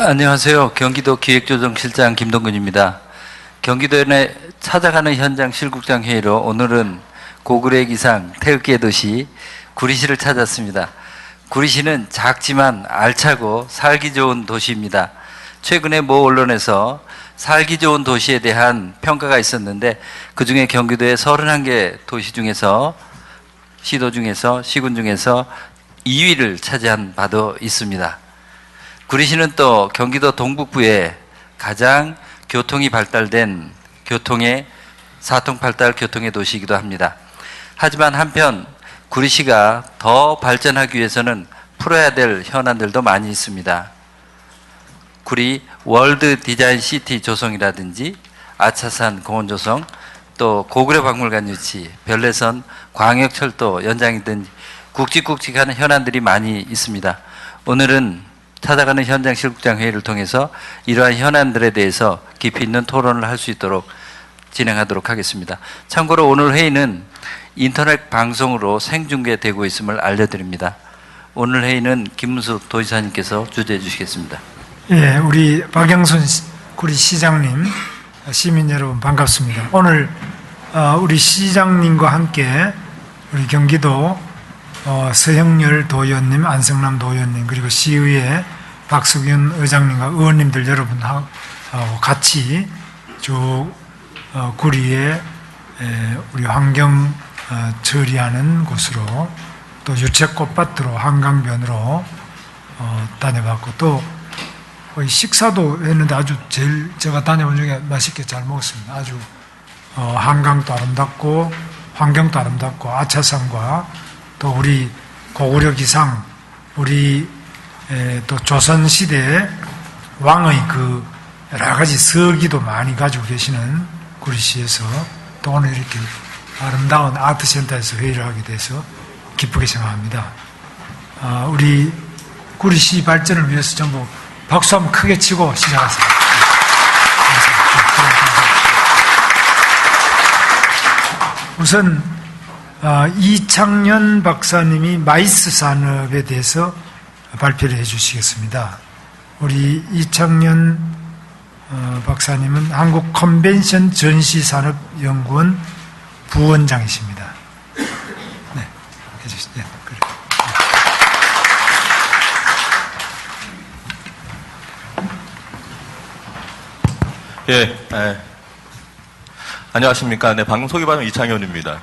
안녕하세요. 경기도 기획조정실장 김동근입니다. 경기도에 찾아가는 현장 실국장 회의로 오늘은 고구려 기상 태극기의 도시 구리시를 찾았습니다. 구리시는 작지만 알차고 살기 좋은 도시입니다. 최근에 모 언론에서 살기 좋은 도시에 대한 평가가 있었는데 그중에 경기도의 31개 도시 중에서 시도 중에서 시군 중에서 2위를 차지한 바도 있습니다. 구리시는 또 경기도 동북부에 가장 교통이 발달된 교통의 사통팔달 교통의 도시이기도 합니다. 하지만 한편 구리시가 더 발전하기 위해서는 풀어야 될 현안들도 많이 있습니다. 구리 월드 디자인 시티 조성이라든지 아차산 공원 조성, 또 고구려 박물관 유치, 별내선 광역철도 연장이든지 굵직굵직한 현안들이 많이 있습니다. 오늘은 찾아가는 현장 실국장 회의를 통해서 이러한 현안들에 대해서 깊이 있는 토론을 할 수 있도록 진행하도록 하겠습니다. 참고로 오늘 회의는 인터넷 방송으로 생중계되고 있음을 알려드립니다. 오늘 회의는 김문수 도지사님께서 주재해 주시겠습니다. 예, 우리 박영순 구리 시장님, 시민 여러분 반갑습니다. 오늘 우리 시장님과 함께 우리 경기도 서형렬 도의원님, 안성남 도의원님, 그리고 시의회 박수균 의장님과 의원님들 여러분하고 같이 쭉 구리에 우리 환경 처리하는 곳으로 또 유채꽃밭으로 한강변으로 다녀봤고 또 식사도 했는데 아주 제일 제가 다녀온 중에 맛있게 잘 먹었습니다. 아주 한강도 아름답고 환경도 아름답고 아차산과 또 우리 고구려 기상, 우리 또 조선시대 왕의 그 여러 가지 서기도 많이 가지고 계시는 구리시에서 또 오늘 이렇게 아름다운 아트센터에서 회의를 하게 돼서 기쁘게 생각합니다. 우리 구리시 발전을 위해서 전부 박수 한번 크게 치고 시작하세요. 우선 이창년 박사님이 마이스 산업에 대해서 발표를 해 주시겠습니다. 우리 이창년 박사님은 한국 컨벤션 전시산업연구원 부원장이십니다. 네, 해주시죠. 네, 그래. 안녕하십니까. 네, 방금 소개받은 이창현입니다.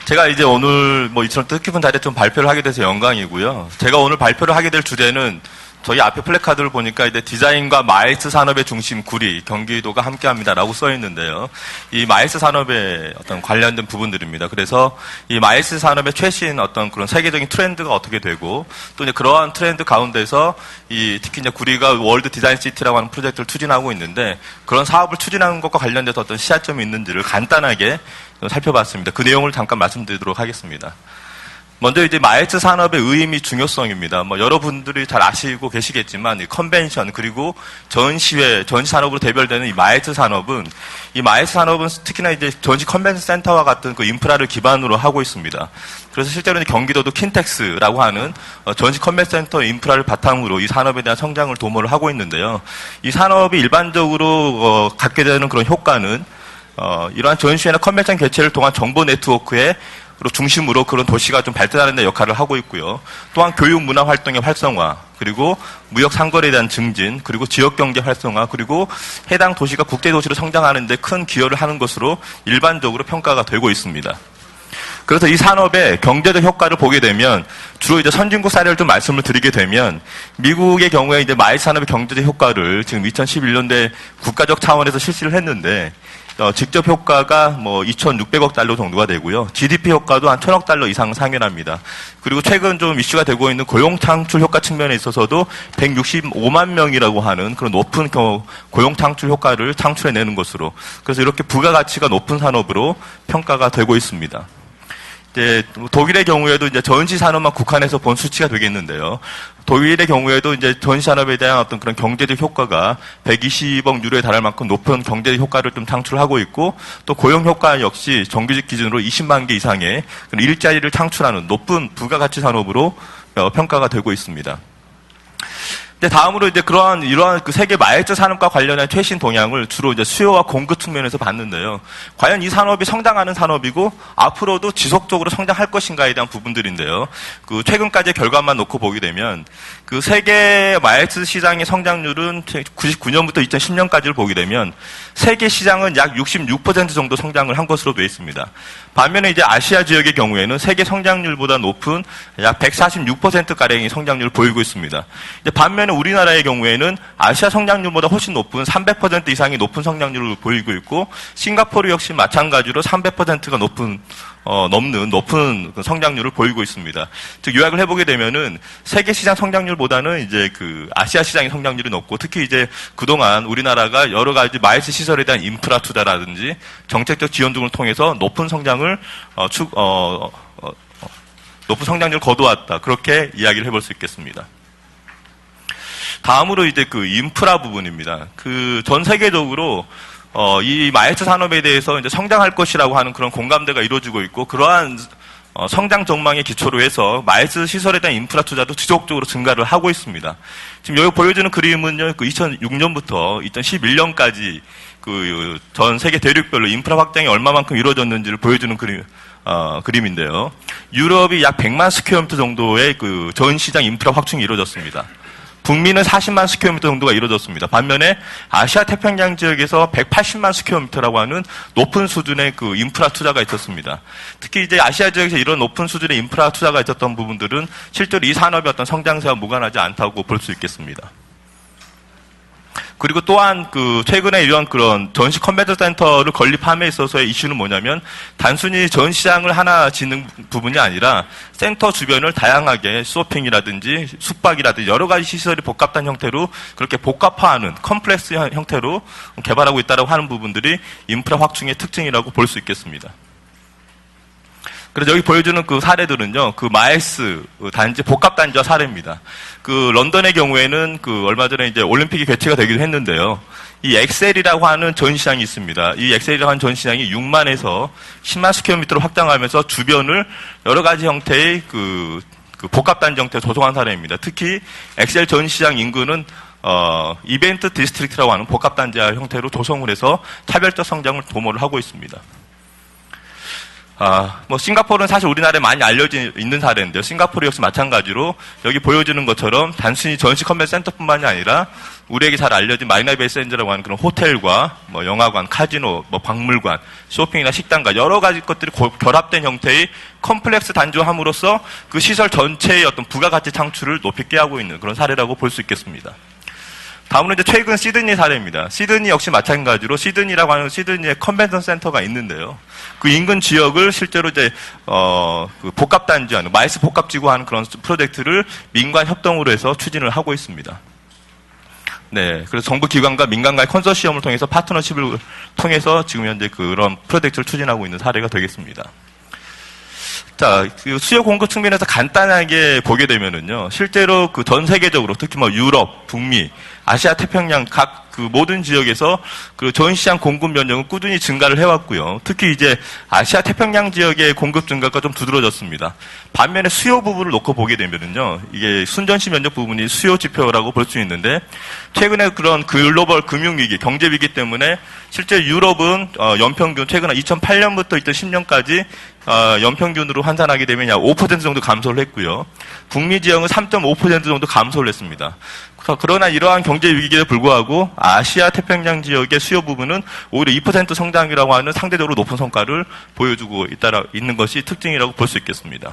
제가 이제 오늘 이처럼 뜻깊은 자리에 좀 발표를 하게 돼서 영광이고요. 제가 오늘 발표를 하게 될 주제는 저희 앞에 플래카드를 보니까 이제 디자인과 마이스 산업의 중심 구리, 경기도가 함께 합니다라고 써 있는데요. 이 마이스 산업의 어떤 관련된 부분들입니다. 그래서 이 마이스 산업의 최신 어떤 그런 세계적인 트렌드가 어떻게 되고 또 이제 그러한 트렌드 가운데서 특히 이제 구리가 월드 디자인 시티라고 하는 프로젝트를 추진하고 있는데 그런 사업을 추진하는 것과 관련돼서 어떤 시사점이 있는지를 간단하게 살펴봤습니다. 그 내용을 잠깐 말씀드리도록 하겠습니다. 먼저 이제 마이스 산업의 의미 중요성입니다. 여러분들이 잘 아시고 계시겠지만 이 컨벤션 그리고 전시회, 전시 산업으로 대별되는 이 마이스 산업은 특히나 이제 전시 컨벤션 센터와 같은 그 인프라를 기반으로 하고 있습니다. 그래서 실제로는 경기도도 킨텍스라고 하는 전시 컨벤션 센터 인프라를 바탕으로 이 산업에 대한 성장을 도모를 하고 있는데요. 이 산업이 일반적으로 갖게 되는 그런 효과는 이러한 전시회나 컨벤션 개최를 통한 정보 네트워크에 중심으로 그런 도시가 좀 발전하는 데 역할을 하고 있고요. 또한 교육 문화 활동의 활성화, 그리고 무역 상거래에 대한 증진, 그리고 지역 경제 활성화, 그리고 해당 도시가 국제 도시로 성장하는 데 큰 기여를 하는 것으로 일반적으로 평가가 되고 있습니다. 그래서 이 산업의 경제적 효과를 보게 되면 주로 이제 선진국 사례를 좀 말씀을 드리게 되면 미국의 경우에 이제 마이스 산업의 경제적 효과를 지금 2011년도에 국가적 차원에서 실시를 했는데 직접 효과가 2,600억 달러 정도가 되고요. GDP 효과도 한 1,000억 달러 이상 상연합니다. 그리고 최근 좀 이슈가 되고 있는 고용 창출 효과 측면에 있어서도 165만 명이라고 하는 그런 높은 고용 창출 효과를 창출해내는 것으로, 그래서 이렇게 부가가치가 높은 산업으로 평가가 되고 있습니다. 이제 독일의 경우에도 이제 전시 산업만 국한해서 본 수치가 되겠는데요. 독일의 경우에도 이제 전시 산업에 대한 어떤 그런 경제적 효과가 120억 유로에 달할 만큼 높은 경제적 효과를 좀 창출하고 있고, 또 고용 효과 역시 정규직 기준으로 20만 개 이상의 일자리를 창출하는 높은 부가가치 산업으로 평가가 되고 있습니다. 다음으로 이제 이러한 그 세계 마이스 산업과 관련한 최신 동향을 주로 이제 수요와 공급 측면에서 봤는데요. 과연 이 산업이 성장하는 산업이고 앞으로도 지속적으로 성장할 것인가에 대한 부분들인데요. 그 최근까지의 결과만 놓고 보게 되면 그 세계 마이스 시장의 성장률은 99년부터 2010년까지를 보게 되면 세계 시장은 약 66% 정도 성장을 한 것으로 되어 있습니다. 반면에 이제 아시아 지역의 경우에는 세계 성장률보다 높은 약 146%가량의 성장률을 보이고 있습니다. 이제 반면에 우리나라의 경우에는 아시아 성장률보다 훨씬 높은 300% 이상의 높은 성장률을 보이고 있고 싱가포르 역시 마찬가지로 300%가 넘는 높은 성장률을 보이고 있습니다. 즉 요약을 해보게 되면은 세계 시장 성장률보다는 이제 그 아시아 시장의 성장률이 높고 특히 이제 그동안 우리나라가 여러 가지 마이스 시설에 대한 인프라 투자라든지 정책적 지원 등을 통해서 높은 성장을 높은 성장률을 거두었다. 그렇게 이야기를 해볼 수 있겠습니다. 다음으로 이제 그 인프라 부분입니다. 그 전 세계적으로 이 마이스 산업에 대해서 이제 성장할 것이라고 하는 그런 공감대가 이루어지고 있고 그러한 성장 전망의 기초로 해서 마이스 시설에 대한 인프라 투자도 지속적으로 증가를 하고 있습니다. 지금 여기 보여주는 그림은요, 그 2006년부터 2011년까지 그 전 세계 대륙별로 인프라 확장이 얼마만큼 이루어졌는지를 보여주는 그림인데요. 유럽이 약 100만 스퀘어미터 정도의 그 전 시장 인프라 확충이 이루어졌습니다. 북미는 40만 스퀘어미터 정도가 이루어졌습니다. 반면에 아시아 태평양 지역에서 180만 스퀘어미터라고 하는 높은 수준의 그 인프라 투자가 있었습니다. 특히 이제 아시아 지역에서 이런 높은 수준의 인프라 투자가 있었던 부분들은 실제로 이 산업의 어떤 성장세와 무관하지 않다고 볼 수 있겠습니다. 그리고 또한 그 최근에 이런 그런 전시 컨벤션 센터를 건립함에 있어서의 이슈는 뭐냐면 단순히 전 시장을 하나 짓는 부분이 아니라 센터 주변을 다양하게 쇼핑이라든지 숙박이라든지 여러 가지 시설이 복합된 형태로 그렇게 복합화하는 컴플렉스 형태로 개발하고 있다고 하는 부분들이 인프라 확충의 특징이라고 볼 수 있겠습니다. 그래서 여기 보여주는 그 사례들은요, 그 마이스 단지 복합 단지와 사례입니다. 그 런던의 경우에는 그 얼마 전에 이제 올림픽이 개최가 되기도 했는데요. 이 엑셀이라고 하는 전시장이 있습니다. 이 엑셀이라고 하는 전시장이 6만에서 10만 스퀘어미터로 확장하면서 주변을 여러 가지 형태의 그 복합 단지 형태로 조성한 사례입니다. 특히 엑셀 전시장 인근은 이벤트 디스트릭트라고 하는 복합 단지 형태로 조성을 해서 차별적 성장을 도모를 하고 있습니다. 싱가포르는 사실 우리나라에 많이 알려져 있는 사례인데요. 싱가포르 역시 마찬가지로 여기 보여주는 것처럼 단순히 전시 컨벤션 센터뿐만이 아니라 우리에게 잘 알려진 마리나 베이 샌즈라고 하는 그런 호텔과 뭐 영화관, 카지노, 뭐 박물관, 쇼핑이나 식당과 여러 가지 것들이 결합된 형태의 컴플렉스 단지함으로써 그 시설 전체의 어떤 부가가치 창출을 높이 꾀하고 있는 그런 사례라고 볼 수 있겠습니다. 다음으로 이제 최근 시드니 사례입니다. 시드니 역시 마찬가지로 시드니라고 하는 시드니의 컨벤션 센터가 있는데요. 그 인근 지역을 실제로 이제 그 복합 단지하는 마이스 복합지구 하는 그런 프로젝트를 민관 협동으로 해서 추진을 하고 있습니다. 네, 그래서 정부 기관과 민간과의 컨소시엄을 통해서 파트너십을 통해서 지금 현재 그런 프로젝트를 추진하고 있는 사례가 되겠습니다. 자, 그 수요 공급 측면에서 간단하게 보게 되면은요, 실제로 그 전 세계적으로 특히 뭐 유럽, 북미, 아시아 태평양 각 그 모든 지역에서 그 전시장 공급 면적은 꾸준히 증가를 해왔고요. 특히 이제 아시아 태평양 지역의 공급 증가가 좀 두드러졌습니다. 반면에 수요 부분을 놓고 보게 되면은요, 이게 순전시 면적 부분이 수요 지표라고 볼 수 있는데 최근에 그런 글로벌 금융위기, 경제위기 때문에 실제 유럽은 연평균 최근 2008년부터 2010년까지 연평균으로 환산하게 되면 약 5% 정도 감소를 했고요. 북미 지역은 3.5% 정도 감소를 했습니다. 그러나 이러한 경제 위기에도 불구하고 아시아 태평양 지역의 수요 부분은 오히려 2% 성장이라고 하는 상대적으로 높은 성과를 보여주고 있는 것이 특징이라고 볼 수 있겠습니다.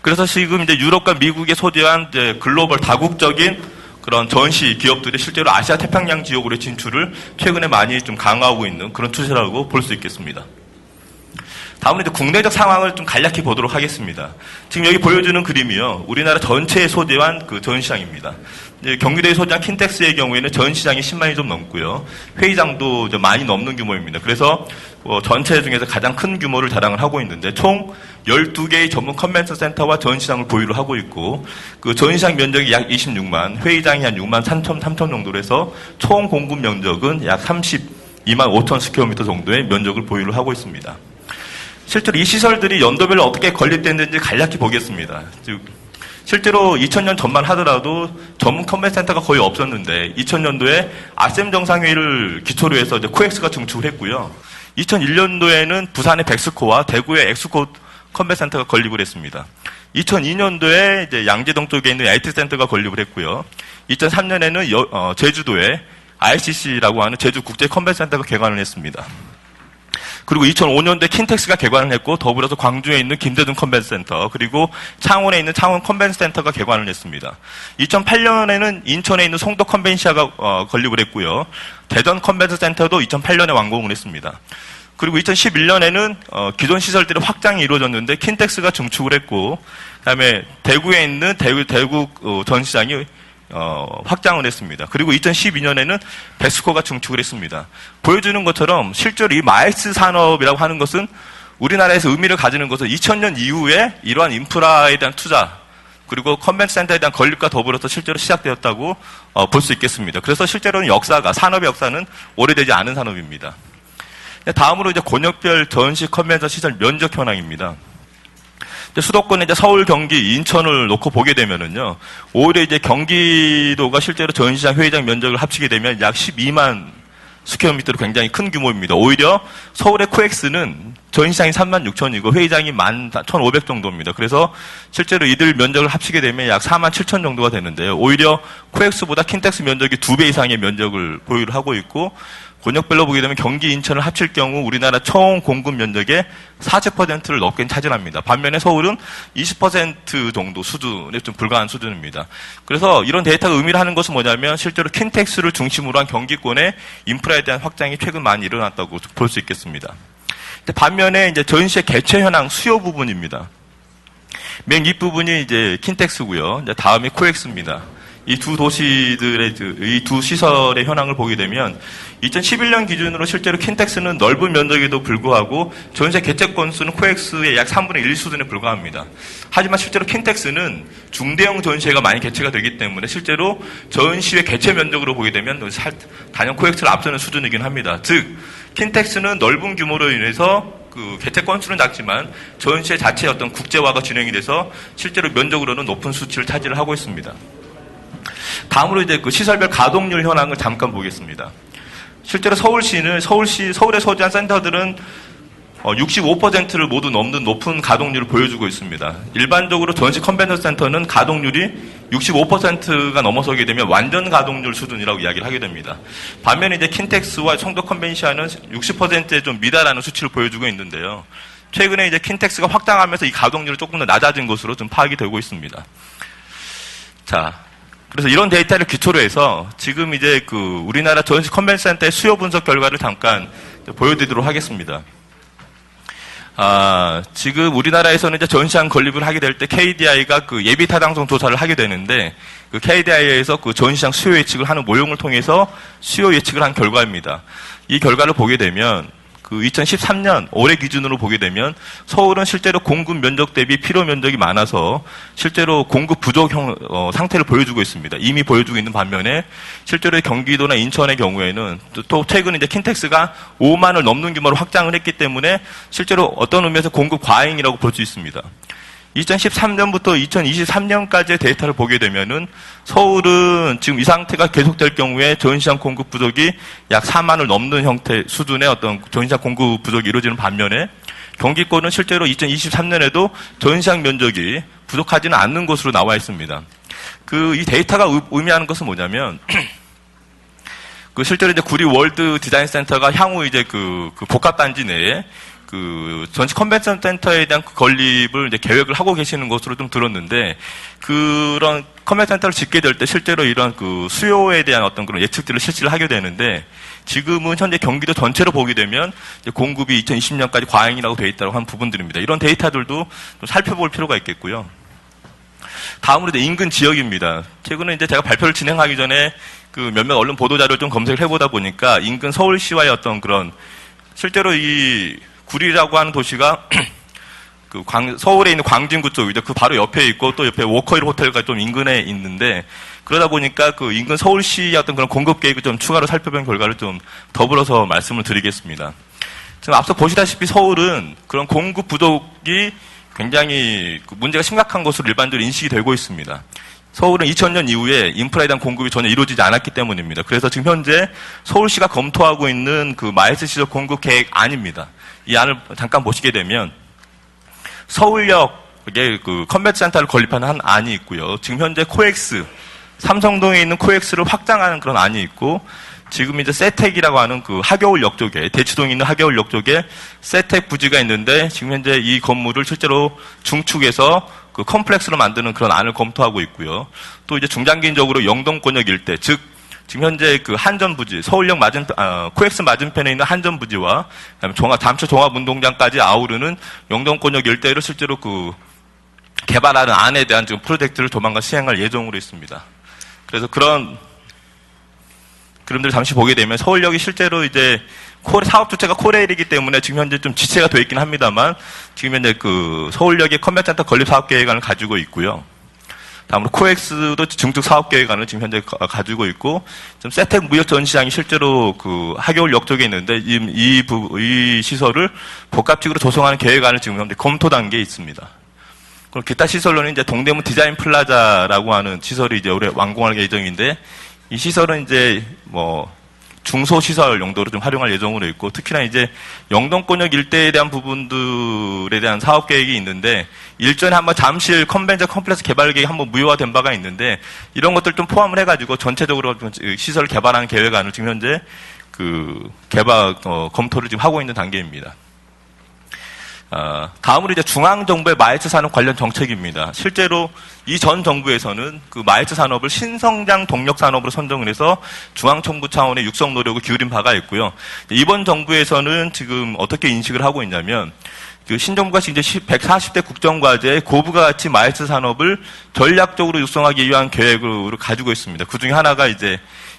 그래서 지금 이제 유럽과 미국에 소재한 이제 글로벌 다국적인 그런 전시 기업들이 실제로 아시아 태평양 지역으로의 진출을 최근에 많이 좀 강화하고 있는 그런 추세라고 볼 수 있겠습니다. 다음으로 이제 국내적 상황을 좀 간략히 보도록 하겠습니다. 지금 여기 보여주는 그림이요, 우리나라 전체에 소재한 그 전시장입니다. 이제 경기도에 소재한 킨텍스의 경우에는 전시장이 10만이 좀 넘고요, 회의장도 좀 많이 넘는 규모입니다. 그래서 전체 중에서 가장 큰 규모를 자랑을 하고 있는데 총 12개의 전문 컨벤션 센터와 전시장을 보유를 하고 있고 그 전시장 면적이 약 26만, 회의장이 한 6만 3천 정도로 해서 총 공급 면적은 약 32만 5천 스퀘어미터 정도의 면적을 보유를 하고 있습니다. 실제로 이 시설들이 연도별로 어떻게 건립됐는지 간략히 보겠습니다. 즉 실제로 2000년 전만 하더라도 전문 컨벤션 센터가 거의 없었는데 2000년도에 아셈 정상회의를 기초로 해서 이제 코엑스가 증축을 했고요. 2001년도에는 부산의 백스코와 대구의 엑스코 컨벤션 센터가 건립을 했습니다. 2002년도에 이제 양재동 쪽에 있는 IT 센터가 건립을 했고요. 2003년에는 제주도에 ICC라고 하는 제주 국제 컨벤션 센터가 개관을 했습니다. 그리고 2005년도에 킨텍스가 개관을 했고 더불어서 광주에 있는 김대중 컨벤션 센터 그리고 창원에 있는 창원 컨벤션 센터가 개관을 했습니다. 2008년에는 인천에 있는 송도 컨벤시아가 건립을 했고요. 대전 컨벤션 센터도 2008년에 완공을 했습니다. 그리고 2011년에는 기존 시설들의 확장이 이루어졌는데 킨텍스가 증축을 했고 그다음에 대구에 있는 대구 전시장이 확장을 했습니다. 그리고 2012년에는 베스코가 증축을 했습니다. 보여주는 것처럼 실제로 이 마이스 산업이라고 하는 것은 우리나라에서 의미를 가지는 것은 2000년 이후에 이러한 인프라에 대한 투자 그리고 컨벤션 센터에 대한 건립과 더불어서 실제로 시작되었다고 볼 수 있겠습니다. 그래서 실제로는 산업의 역사는 오래되지 않은 산업입니다. 다음으로 이제 권역별 전시 컨벤션 시설 면적 현황입니다. 수도권에 이제 서울, 경기, 인천을 놓고 보게 되면은요, 오히려 이제 경기도가 실제로 전시장, 회의장 면적을 합치게 되면 약 12만 스퀘어미터로 굉장히 큰 규모입니다. 오히려 서울의 코엑스는 전시장이 36,000이고 회의장이 11,500 정도입니다. 그래서 실제로 이들 면적을 합치게 되면 약 47,000 정도가 되는데요. 오히려 코엑스보다 킨텍스 면적이 2배 이상의 면적을 보유를 하고 있고 권역별로 보게 되면 경기, 인천을 합칠 경우 우리나라 총 공급 면적의 40%를 넘게 차지합니다. 반면에 서울은 20% 정도 수준에 좀 불과한 수준입니다. 그래서 이런 데이터가 의미를 하는 것은 뭐냐면 실제로 킨텍스를 중심으로 한 경기권의 인프라에 대한 확장이 최근 많이 일어났다고 볼 수 있겠습니다. 반면에 이제 전시의 개최 현황 수요 부분입니다. 맨 윗부분이 이제 킨텍스고요. 이제 다음이 코엑스입니다. 이 두 도시들의 이 두 시설의 현황을 보게 되면 2011년 기준으로 실제로 킨텍스는 넓은 면적에도 불구하고 전세 개최 건수는 코엑스의 약 3분의 1 수준에 불과합니다. 하지만 실제로 킨텍스는 중대형 전시회가 많이 개최가 되기 때문에 실제로 전시회 개최 면적으로 보게 되면 단연 코엑스를 앞서는 수준이긴 합니다. 즉 킨텍스는 넓은 규모로 인해서 그 개최 건수는 작지만 전시회 자체의 어떤 국제화가 진행이 돼서 실제로 면적으로는 높은 수치를 차지를 하고 있습니다. 다음으로 이제 그 시설별 가동률 현황을 잠깐 보겠습니다. 실제로 서울에 소재한 센터들은 65%를 모두 넘는 높은 가동률을 보여주고 있습니다. 일반적으로 전시 컨벤션 센터는 가동률이 65%가 넘어서게 되면 완전 가동률 수준이라고 이야기를 하게 됩니다. 반면에 이제 킨텍스와 송도 컨벤시아는 60%에 좀 미달하는 수치를 보여주고 있는데요. 최근에 이제 킨텍스가 확장하면서 이 가동률이 조금 더 낮아진 것으로 좀 파악이 되고 있습니다. 자. 그래서 이런 데이터를 기초로 해서 지금 이제 그 우리나라 전시 컨벤션 센터의 수요 분석 결과를 잠깐 보여드리도록 하겠습니다. 지금 우리나라에서는 이제 전시장 건립을 하게 될 때 KDI가 그 예비 타당성 조사를 하게 되는데 그 KDI에서 그 전시장 수요 예측을 하는 모형을 통해서 수요 예측을 한 결과입니다. 이 결과를 보게 되면 그 2013년 올해 기준으로 보게 되면 서울은 실제로 공급 면적 대비 필요 면적이 많아서 실제로 공급 부족 상태를 보여주고 있습니다. 이미 보여주고 있는 반면에 실제로 경기도나 인천의 경우에는 또 최근 이제 킨텍스가 5만을 넘는 규모로 확장을 했기 때문에 실제로 어떤 의미에서 공급 과잉이라고 볼 수 있습니다. 2013년부터 2023년까지의 데이터를 보게 되면은 서울은 지금 이 상태가 계속될 경우에 전시장 공급 부족이 약 4만을 넘는 형태 수준의 어떤 전시장 공급 부족이 이루어지는 반면에 경기권은 실제로 2023년에도 전시장 면적이 부족하지는 않는 것으로 나와 있습니다. 이 데이터가 의미하는 것은 뭐냐면 그 실제로 이제 구리 월드 디자인 센터가 향후 이제 그 복합단지 내에 그 전시 컨벤션 센터에 대한 건립을 이제 계획을 하고 계시는 것으로 좀 들었는데 그런 컨벤션 센터를 짓게 될 때 실제로 이런 그 수요에 대한 어떤 그런 예측들을 실시를 하게 되는데 지금은 현재 경기도 전체로 보게 되면 이제 공급이 2020년까지 과잉이라고 되어 있다고 하는 부분들입니다. 이런 데이터들도 좀 살펴볼 필요가 있겠고요. 다음으로 이제 인근 지역입니다. 최근에 이제 제가 발표를 진행하기 전에 그 몇몇 언론 보도 자료를 좀 검색을 해보다 보니까 인근 서울시와의 어떤 그런 실제로 이 구리라고 하는 도시가 그 서울에 있는 광진구 쪽이죠. 그 바로 옆에 있고 또 옆에 워커힐 호텔가 좀 인근에 있는데 그러다 보니까 그 인근 서울시의 어떤 그런 공급 계획을 좀 추가로 살펴본 결과를 좀 더불어서 말씀을 드리겠습니다. 지금 앞서 보시다시피 서울은 그런 공급 부족이 굉장히 그 문제가 심각한 것으로 일반적으로 인식이 되고 있습니다. 서울은 2000년 이후에 인프라에 대한 공급이 전혀 이루어지지 않았기 때문입니다. 그래서 지금 현재 서울시가 검토하고 있는 그 마이스 시설 공급 계획 안입니다. 이 안을 잠깐 보시게 되면 서울역에 그 컨벤션 센터를 건립하는 한 안이 있고요. 지금 현재 코엑스, 삼성동에 있는 코엑스를 확장하는 그런 안이 있고, 지금 이제 세택이라고 하는 그 하겨울역 쪽에, 대치동에 있는 하겨울역 쪽에 세택 부지가 있는데, 지금 현재 이 건물을 실제로 중축해서 그 컴플렉스로 만드는 그런 안을 검토하고 있고요. 또 이제 중장기적으로 영동권역 일대, 즉, 지금 현재 그 한전 부지, 서울역 코엑스 맞은편에 있는 한전 부지와 잠실 종합운동장까지 아우르는 영동권역 일대를 실제로 그 개발하는 안에 대한 지금 프로젝트를 조만간 시행할 예정으로 있습니다. 그래서 그런 그림들 잠시 보게 되면 서울역이 실제로 이제 사업 주체가 코레일이기 때문에 지금 현재 좀 지체가 되어 있긴 합니다만, 지금 현재 그 서울역의 컨벤션센터 건립 사업 계획안을 가지고 있고요. 다음으로 코엑스도 증축 사업 계획안을 지금 현재 가지고 있고, 좀 세택 무역 전시장이 실제로 그 하겨울역 쪽에 있는데 이 시설을 복합식으로 조성하는 계획안을 지금 현재 검토 단계에 있습니다. 그럼 기타 시설로는 이제 동대문 디자인 플라자라고 하는 시설이 이제 올해 완공할 예정인데, 이 시설은 이제 뭐 중소시설 용도로 좀 활용할 예정으로 있고, 특히나 이제 영동권역 일대에 대한 부분들에 대한 사업 계획이 있는데, 일전에 한번 잠실 컨벤션 컴플렉스 개발 계획이 한번 무효화된 바가 있는데, 이런 것들 좀 포함을 해가지고 전체적으로 시설을 개발하는 계획안을 지금 현재 그 검토를 지금 하고 있는 단계입니다. 다음으로 이제 중앙정부의 마이스 산업 관련 정책입니다. 실제로 이 전 정부에서는 그 마이스 산업을 신성장 동력 산업으로 선정을 해서 중앙정부 차원의 육성 노력을 기울인 바가 있고요. 이번 정부에서는 지금 어떻게 인식을 하고 있냐면, 그 신정부가 이제 140대 국정과제에 고부가 가치 마이스 산업을 전략적으로 육성하기 위한 계획을 가지고 있습니다. 그 중에 하나가 이제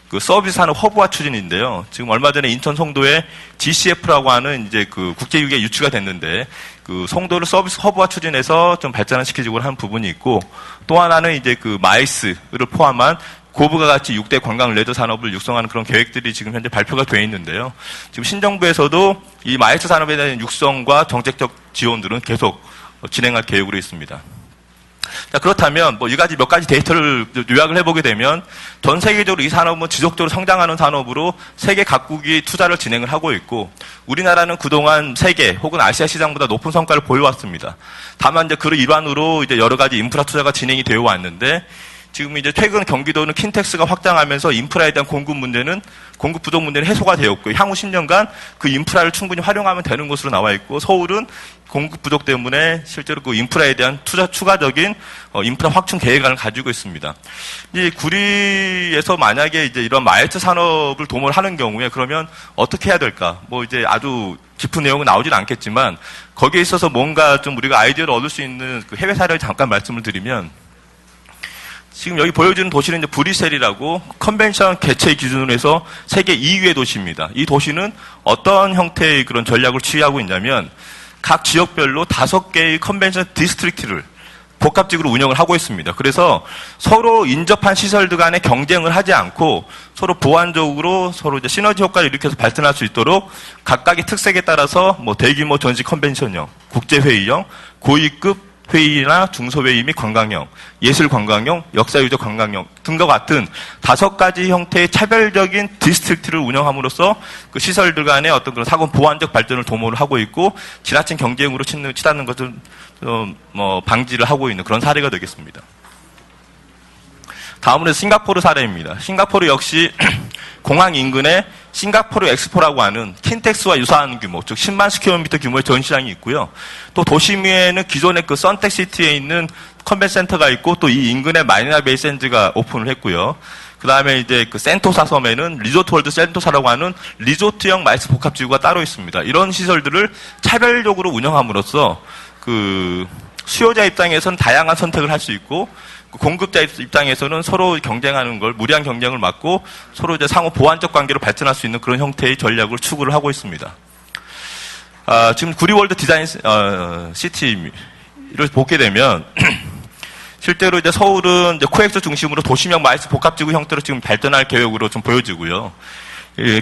그 서비스 산업 허브화 추진인데요. 지금 얼마 전에 인천 송도에 GCF라고 하는 이제 그 국제유기가 유치가 됐는데, 그 송도를 서비스 허브화 추진해서 좀 발전을 시키려고 하는 부분이 있고, 또 하나는 이제 그 마이스를 포함한 고부가 가치 6대 관광 레저 산업을 육성하는 그런 계획들이 지금 현재 발표가 되어 있는데요. 지금 신정부에서도 이 마이스 산업에 대한 육성과 정책적 지원들은 계속 진행할 계획으로 있습니다. 자, 그렇다면 뭐 이 가지 몇 가지 데이터를 요약을 해보게 되면, 전 세계적으로 이 산업은 지속적으로 성장하는 산업으로 세계 각국이 투자를 진행을 하고 있고, 우리나라는 그동안 세계 혹은 아시아 시장보다 높은 성과를 보여왔습니다. 다만 이제 그 일환으로 이제 여러 가지 인프라 투자가 진행이 되어 왔는데, 지금 이제 최근 경기도는 킨텍스가 확장하면서 인프라에 대한 공급 부족 문제는 해소가 되었고, 향후 10년간 그 인프라를 충분히 활용하면 되는 것으로 나와 있고, 서울은 공급 부족 때문에 실제로 그 인프라에 대한 추가적인 인프라 확충 계획안을 가지고 있습니다. 이제 구리에서 만약에 이제 이런 마이스 산업을 도모를 하는 경우에 그러면 어떻게 해야 될까? 뭐 이제 아주 깊은 내용은 나오진 않겠지만, 거기에 있어서 뭔가 좀 우리가 아이디어를 얻을 수 있는 그 해외 사례를 잠깐 말씀을 드리면, 지금 여기 보여주는 도시는 이제 브뤼셀이라고 컨벤션 개최 기준으로 해서 세계 2위의 도시입니다. 이 도시는 어떤 형태의 그런 전략을 취하고 있냐면, 각 지역별로 5개의 컨벤션 디스트릭트를 복합적으로 운영을 하고 있습니다. 그래서 서로 인접한 시설들 간에 경쟁을 하지 않고 서로 보완적으로 서로 이제 시너지 효과를 일으켜서 발전할 수 있도록 각각의 특색에 따라서 뭐 대규모 전시 컨벤션형, 국제회의형, 고위급 회의나 중소회의 및 관광형, 예술관광형, 역사유적 관광형 등과 같은 5가지 형태의 차별적인 디스트릭트를 운영함으로써 그 시설들 간의 어떤 그런 사고 보완적 발전을 도모를 하고 있고, 지나친 경쟁으로 치닫는 것을 방지를 하고 있는 그런 사례가 되겠습니다. 다음으로 싱가포르 사례입니다. 싱가포르 역시 공항 인근에 싱가포르 엑스포라고 하는 킨텍스와 유사한 규모, 즉 10만 스퀘어미터 규모의 전시장이 있고요. 또 도심위에는 기존의 그 선택시티에 있는 컨벤션 센터가 있고, 또 이 인근에 마리나 베이 샌즈가 오픈을 했고요. 그 다음에 이제 그 센토사 섬에는 리조트 월드 센토사라고 하는 리조트형 마이스 복합지구가 따로 있습니다. 이런 시설들을 차별적으로 운영함으로써 그 수요자 입장에서는 다양한 선택을 할 수 있고, 공급자 입장에서는 서로 경쟁하는 걸, 무리한 경쟁을 막고 서로 이제 상호 보완적 관계로 발전할 수 있는 그런 형태의 전략을 추구를 하고 있습니다. 지금 구리월드 디자인 시티를 보게 되면 실제로 이제 서울은 이제 코엑스 중심으로 도시명 마이스 복합지구 형태로 지금 발전할 계획으로 좀 보여지고요.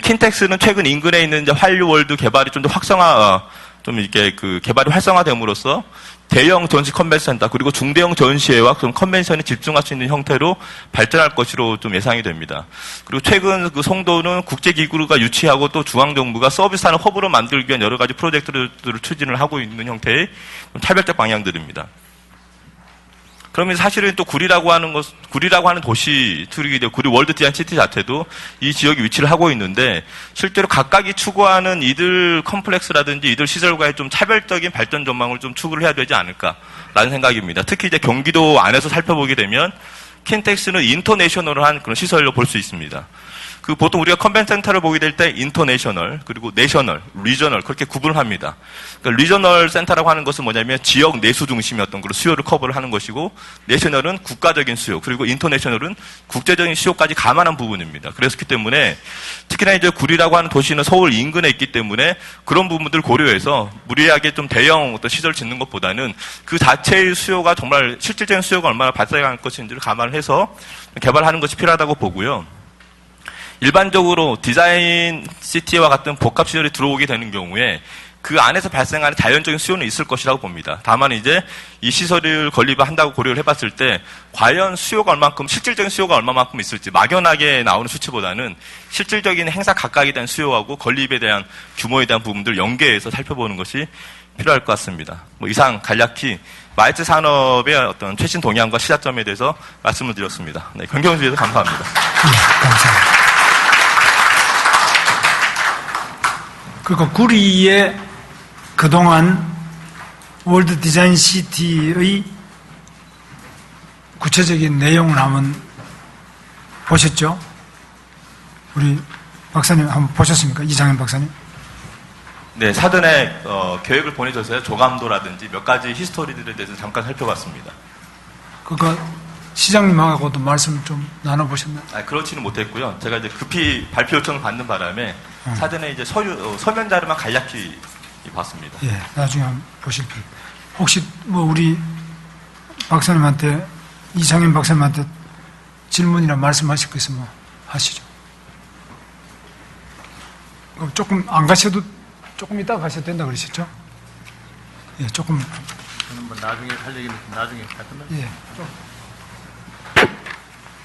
킨텍스는 최근 인근에 있는 이제 한류월드 개발이 좀 더 좀 이렇게 그 개발이 활성화됨으로써 대형 전시 컨벤션 센터 그리고 중대형 전시회와 그런 컨벤션에 집중할 수 있는 형태로 발전할 것으로 좀 예상이 됩니다. 그리고 최근 그 송도는 국제기구가 유치하고 또 중앙정부가 서비스하는 허브로 만들기 위한 여러 가지 프로젝트들을 추진을 하고 있는 형태의 좀 차별적 방향들입니다. 그러면 사실은 또 구리라고 하는 도시, 구리 월드 디자인 시티 자체도 이 지역에 위치를 하고 있는데 실제로 각각이 추구하는 이들 컴플렉스라든지 이들 시설과의 좀 차별적인 발전 전망을 좀 추구를 해야 되지 않을까라는 생각입니다. 특히 이제 경기도 안에서 살펴보게 되면 킨텍스는 인터내셔널한 그런 시설로 볼 수 있습니다. 그 보통 우리가 컨벤션 센터를 보게 될 때 인터내셔널 그리고 내셔널, 리저널 그렇게 구분을 합니다. 그러니까 리저널 센터라고 하는 것은 뭐냐면 지역 내수 중심의 어떤 그런 수요를 커버를 하는 것이고 내셔널은 국가적인 수요 그리고 인터내셔널은 국제적인 수요까지 감안한 부분입니다. 그렇기 때문에 특히나 이제 구리라고 하는 도시는 서울 인근에 있기 때문에 그런 부분들 고려해서 무리하게 좀 대형 어떤 시설 짓는 것보다는 그 자체의 수요가 정말 실질적인 수요가 얼마나 발생할 것인지를 감안을 해서 개발하는 것이 필요하다고 보고요. 일반적으로 디자인 시티와 같은 복합 시설이 들어오게 되는 경우에 그 안에서 발생하는 자연적인 수요는 있을 것이라고 봅니다. 다만 이제 이 시설을 건립한다고 고려를 해봤을 때 과연 수요가 얼만큼, 실질적인 수요가 얼마만큼 있을지 막연하게 나오는 수치보다는 실질적인 행사 각각에 대한 수요하고 건립에 대한 규모에 대한 부분들 연계해서 살펴보는 것이 필요할 것 같습니다. 이상 간략히 마이트 산업의 어떤 최신 동향과 시작점에 대해서 말씀을 드렸습니다. 네, 경경해 주셔서 감사합니다. 감사합니다. 그리고 구리의 그동안 월드 디자인 시티의 구체적인 내용을 한번 보셨죠? 우리 박사님 한번 보셨습니까? 이장현 박사님? 네, 사전에 계획을 보내줘서요. 조감도라든지 몇 가지 히스토리들에 대해서 잠깐 살펴봤습니다. 그거 시장님하고도 말씀 좀 나눠보셨나요? 그렇지는 못했고요. 제가 이제 급히 발표 요청을 받는 바람에 사전에 이제 서면 자료만 간략히 봤습니다. 예, 나중에 한번 보실 분. 혹시 우리 박사님한테 이장현 박사님한테 질문이나 말씀하실 거 있으면 하시죠. 조금 안 가셔도 조금 이따가 가셔도 된다 그러셨죠? 예, 조금. 저는 나중에 할 얘기는 나중에 할 건가요? 예.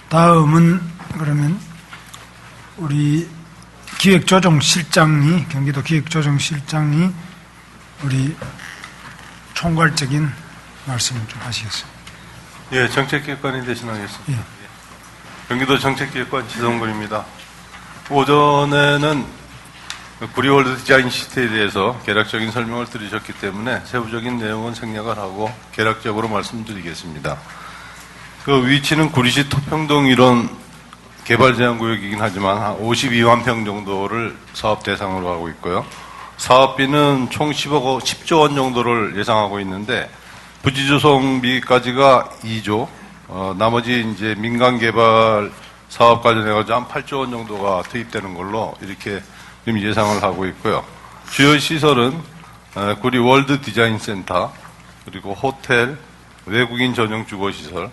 다음은 그러면 우리 기획조정실장이 경기도 기획조정실장이 우리 총괄적인 말씀을 좀 하시겠어요? 예, 정책기획관이 대신하겠습니다. 예. 경기도 정책기획관 지성근입니다. 오전에는 구리월드 디자인 시티에 대해서 개략적인 설명을 들으셨기 때문에 세부적인 내용은 생략을 하고 개략적으로 말씀드리겠습니다. 그 위치는 구리시 토평동 이런 개발제한구역이긴 하지만 한 52만 평 정도를 사업 대상으로 하고 있고요. 사업비는 총 10조 원 정도를 예상하고 있는데 부지 조성비까지가 2조, 나머지 이제 민간 개발 사업 관련해가지고 한 8조 원 정도가 투입되는 걸로 이렇게 지금 예상을 하고 있고요. 주요 시설은 구리 월드 디자인 센터, 그리고 호텔, 외국인 전용 주거시설,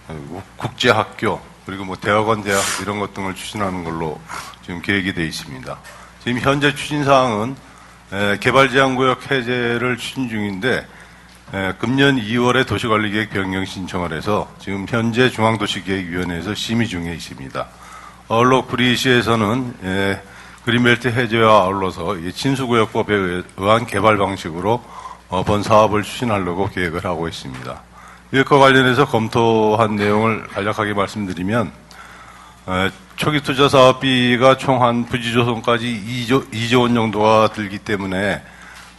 그리고 국제학교, 그리고 대학원, 대학 이런 것 등을 추진하는 걸로 지금 계획이 되어 있습니다. 지금 현재 추진 사항은 개발제한구역 해제를 추진 중인데 금년 2월에 도시관리계획 변경 신청을 해서 지금 현재 중앙도시계획위원회에서 심의 중에 있습니다. 아울러 구리시에서는 그린벨트 해제와 아울러서 친수구역법에 의한 개발 방식으로 본 사업을 추진하려고 계획을 하고 있습니다. 이것과 관련해서 검토한 내용을 간략하게 말씀드리면 초기 투자 사업비가 총 한 부지 조성까지 2조 원 정도가 들기 때문에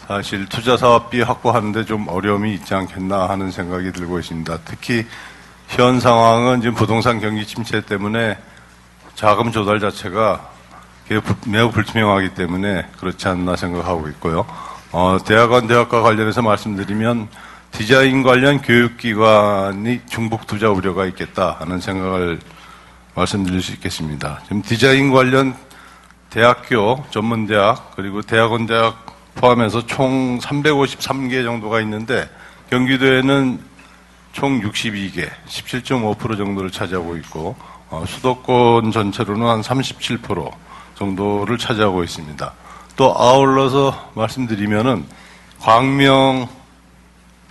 사실 투자 사업비 확보하는데 좀 어려움이 있지 않겠나 하는 생각이 들고 있습니다. 특히 현 상황은 지금 부동산 경기 침체 때문에 자금 조달 자체가 매우 불투명하기 때문에 그렇지 않나 생각하고 있고요. 대학원, 대학과 관련해서 말씀드리면 디자인 관련 교육기관이 중복 투자 우려가 있겠다 하는 생각을 말씀드릴 수 있겠습니다. 지금 디자인 관련 대학교, 전문대학, 그리고 대학원, 대학 포함해서 총 353개 정도가 있는데 경기도에는 총 62개, 17.5% 정도를 차지하고 있고 수도권 전체로는 한 37% 정도를 차지하고 있습니다. 또 아울러서 말씀드리면은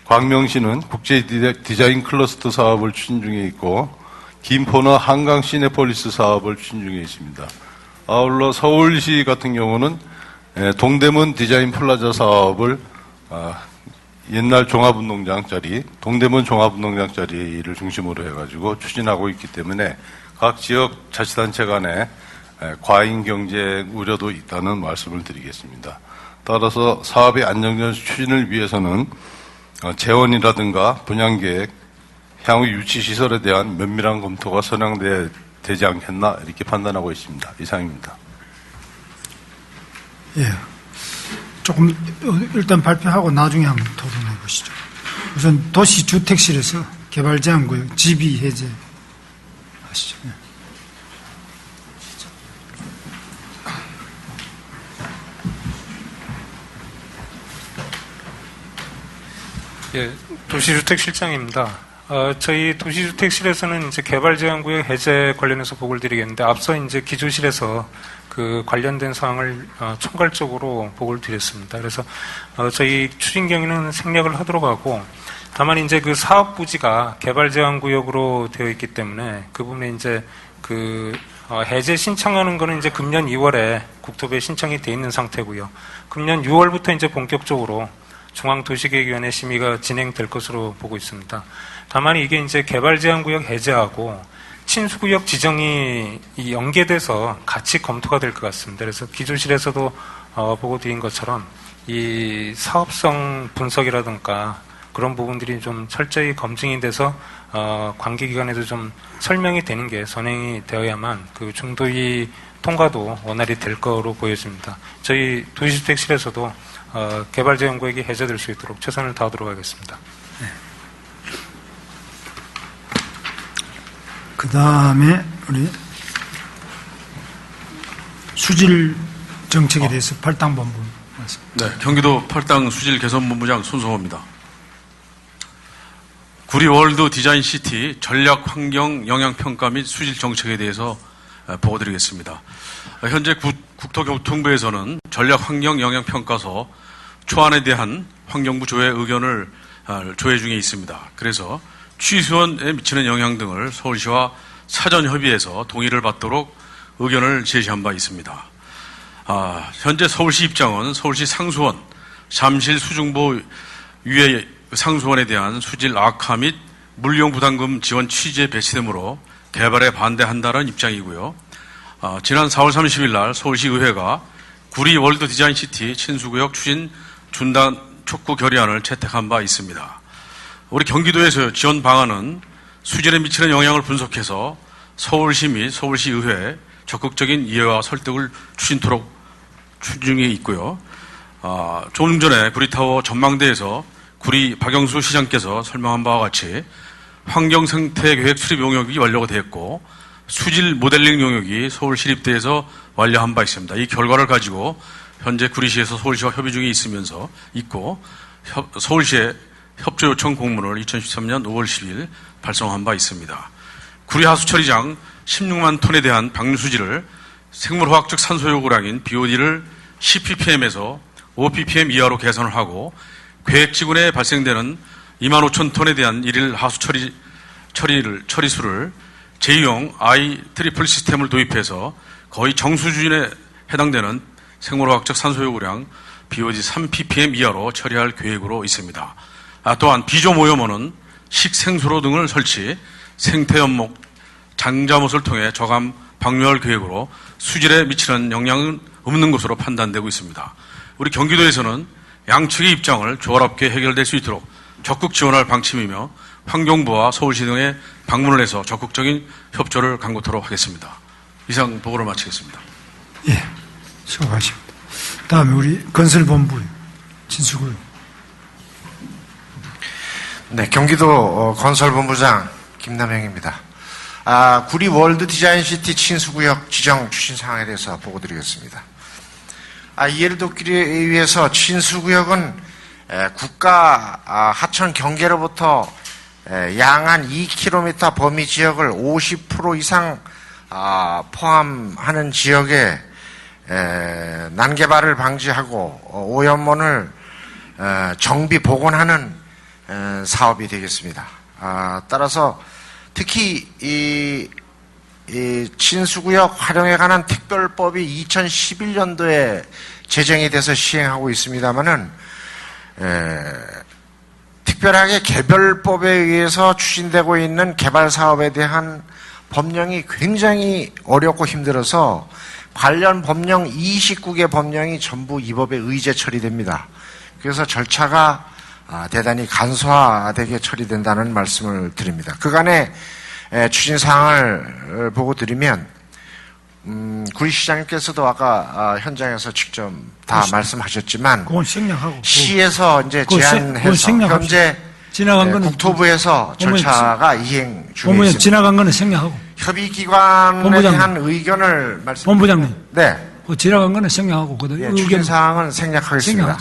광명시는 국제 디자인 클러스터 사업을 추진 중에 있고 김포는 한강 시내폴리스 사업을 추진 중에 있습니다. 아울러 서울시 같은 경우는 동대문 디자인 플라자 사업을 옛날 종합운동장짜리 동대문 종합운동장짜리를 중심으로 해가지고 추진하고 있기 때문에 각 지역 자치단체 간에 과잉 경쟁 우려도 있다는 말씀을 드리겠습니다. 따라서 사업의 안정적 추진을 위해서는 재원이라든가 분양계획, 향후 유치시설에 대한 면밀한 검토가 선행돼야 되지 않겠나 이렇게 판단하고 있습니다. 이상입니다. 예. 조금 일단 발표하고 나중에 한번 토론해 보시죠. 우선 도시주택실에서 개발제한구역 지비 해제 하시죠. 예. 예, 도시주택실장입니다. 저희 도시주택실에서는 이제 개발제한구역 해제 관련해서 보고를 드리겠는데, 앞서 이제 기조실에서 그 관련된 사항을 총괄적으로 보고를 드렸습니다. 그래서 저희 추진 경위는 생략을 하도록 하고, 다만 이제 그 사업 부지가 개발제한구역으로 되어 있기 때문에 그 부분에 이제 그 해제 신청하는 거는 이제 금년 2월에 국토부에 신청이 돼 있는 상태고요. 금년 6월부터 이제 본격적으로 중앙도시계획위원회 심의가 진행될 것으로 보고 있습니다. 다만 이게 이제 개발제한구역 해제하고 친수구역 지정이 연계돼서 같이 검토가 될 것 같습니다. 그래서 기조실에서도 보고 드린 것처럼 이 사업성 분석이라든가 그런 부분들이 좀 철저히 검증이 돼서 관계기관에도 좀 설명이 되는 게 선행이 되어야만 그 중도위 통과도 원활히 될 거로 보여집니다. 저희 도시주택실에서도 개발제한구역이 해제될 수 있도록 최선을 다하도록 하겠습니다. 네. 그 다음에 우리 수질 정책에 대해서 팔당본부 말씀. 네, 경기도 팔당 수질 개선본부장 손성호입니다. 구리 월드 디자인 시티 전략 환경 영향 평가 및 수질 정책에 대해서 보고드리겠습니다. 현재 국토교통부에서는 전략 환경 영향 평가서 초안에 대한 환경부 조회 의견을 조회 중에 있습니다. 그래서 취수원에 미치는 영향 등을 서울시와 사전 협의해서 동의를 받도록 의견을 제시한 바 있습니다. 현재 서울시 입장은 서울시 상수원, 잠실 수중보 유해 상수원에 대한 수질 악화 및 물용 부담금 지원 취지에 배치되므로 개발에 반대한다는 입장이고요. 지난 4월 30일 날 서울시 의회가 구리 월드 디자인 시티 친수구역 추진 중단 촉구 결의안을 채택한 바 있습니다. 우리 경기도에서 지원 방안은 수질에 미치는 영향을 분석해서 서울시 및 서울시 의회에 적극적인 이해와 설득을 추진토록 추진 중에 있고요. 조금 전에 구리타워 전망대에서 구리 박영수 시장께서 설명한 바와 같이 환경생태계획 수립 용역이 완료가 되었고 수질 모델링 용역이 서울시립대에서 완료한 바 있습니다. 이 결과를 가지고 현재 구리시에서 서울시와 협의 중에 있고 서울시에 협조 요청 공문을 2013년 5월 10일 발송한 바 있습니다. 구리 하수처리장 16만 톤에 대한 방류수지를 생물화학적 산소 요구량인 BOD를 10ppm에서 5ppm 이하로 개선을 하고 계획지구내에 발생되는 2만 5천 톤에 대한 일일 하수 처리수를 제2용 ITRIPL 시스템을 도입해서 거의 정수준에 해당되는 생물화학적 산소 요구량 BOD 3ppm 이하로 처리할 계획으로 있습니다. 또한 비조 모여모는 식생수로 등을 설치, 생태연목, 장자못을 통해 저감 방류할 계획으로 수질에 미치는 영향은 없는 것으로 판단되고 있습니다. 우리 경기도에서는 양측의 입장을 조화롭게 해결될 수 있도록 적극 지원할 방침이며 환경부와 서울시 등에 방문을 해서 적극적인 협조를 간구토록 하겠습니다. 이상 보고를 마치겠습니다. 예, 수고하십니다. 다음에 우리 건설본부 진수구. 네, 경기도 건설본부장 김남영입니다. 구리 월드 디자인 시티 친수구역 지정 추진 사항에 대해서 보고드리겠습니다. 이해를 돕기 위해서 친수구역은 국가 하천 경계로부터 양한 2km 범위 지역을 50% 이상 포함하는 지역에 난개발을 방지하고 오염원을 정비 복원하는 사업이 되겠습니다. 따라서 특히 이 친수구역 활용에 관한 특별법이 2011년도에 제정이 돼서 시행하고 있습니다만은 특별하게 개별법에 의해서 추진되고 있는 개발 사업에 대한 법령이 굉장히 어렵고 힘들어서 관련 법령 29개 법령이 전부 이 법에 의제 처리됩니다. 그래서 절차가 대단히 간소화되게 처리된다는 말씀을 드립니다. 그간의 추진사항을 보고 드리면 구리시장님께서도 아까 현장에서 직접 다 말씀하셨지만 그건 생략하고 시에서 이제 그건 제안해서 생략합시다. 현재 지나간 거는 국토부에서 절차가 이행 중에 본부장 있습니다. 지나간 거는 생략하고 협의기관에 본부장님. 대한 의견을 말씀. 본부장님 네. 그 지나간 거는 생략하고 그 예, 의견 추진사항은 생략하겠습니다.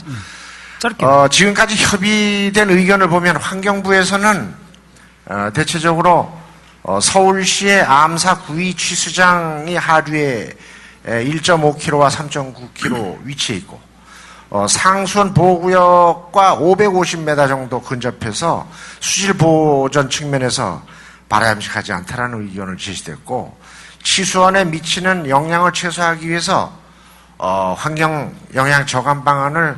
짧게 지금까지 협의된 의견을 보면 환경부에서는 대체적으로 서울시의 암사 구의 취수장이 하류에 1.5km와 3.9km 위치해 있고 상수원 보호구역과 550m 정도 근접해서 수질 보전 측면에서 바람직하지 않다라는 의견을 제시됐고 치수원에 미치는 영향을 최소화하기 위해서 환경 영향 저감 방안을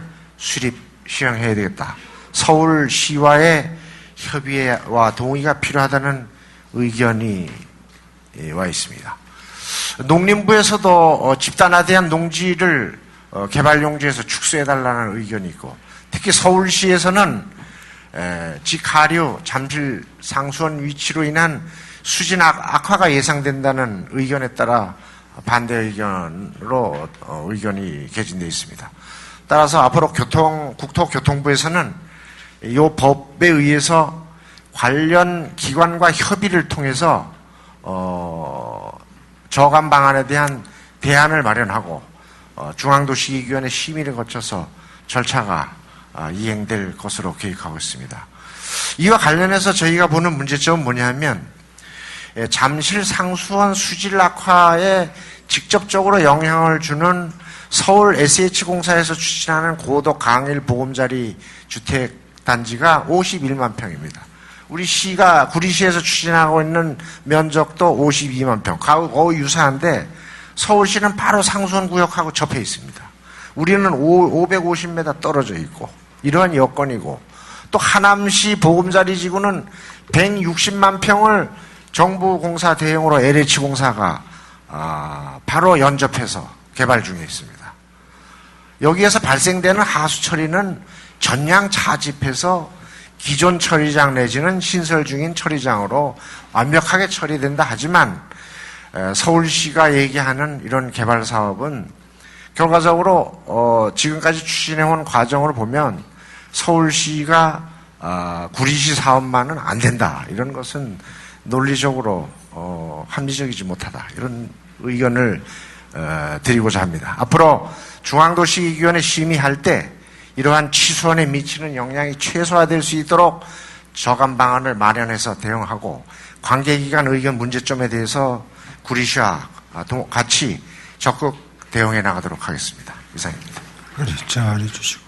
시행해야 되겠다. 서울시와의 협의와 동의가 필요하다는 의견이 와 있습니다. 농림부에서도 집단화된 농지를 개발용지에서 축소해달라는 의견이 있고 특히 서울시에서는 직하류 잠실 상수원 위치로 인한 수진 악화가 예상된다는 의견에 따라 반대 의견으로 의견이 개진되어 있습니다. 따라서 앞으로 국토교통부에서는 이 법에 의해서 관련 기관과 협의를 통해서 저감 방안에 대한 대안을 마련하고 중앙도시기구원의 심의를 거쳐서 절차가 이행될 것으로 계획하고 있습니다. 이와 관련해서 저희가 보는 문제점은 뭐냐면 잠실 상수원 수질 악화에 직접적으로 영향을 주는 서울 SH공사에서 추진하는 고도 강일 보금자리 주택단지가 51만 평입니다. 우리 시가 구리시에서 추진하고 있는 면적도 52만 평, 거의 유사한데 서울시는 바로 상수원 구역하고 접해 있습니다. 우리는 550m 떨어져 있고 이러한 여건이고 또 하남시 보금자리 지구는 160만 평을 정부공사 대행으로 LH공사가 바로 연접해서 개발 중에 있습니다. 여기에서 발생되는 하수 처리는 전량 차집해서 기존 처리장 내지는 신설 중인 처리장으로 완벽하게 처리된다 하지만 서울시가 얘기하는 이런 개발 사업은 결과적으로 지금까지 추진해온 과정을 보면 서울시가 구리시 사업만은 안 된다. 이런 것은 논리적으로 합리적이지 못하다. 이런 의견을 드리고자 합니다. 앞으로 중앙도시기구원에 심의할 때 이러한 치수원에 미치는 영향이 최소화될 수 있도록 저감 방안을 마련해서 대응하고 관계기관 의견 문제점에 대해서 구리시와 같이 적극 대응해 나가도록 하겠습니다. 이상입니다. 그래, 잘해 주시고.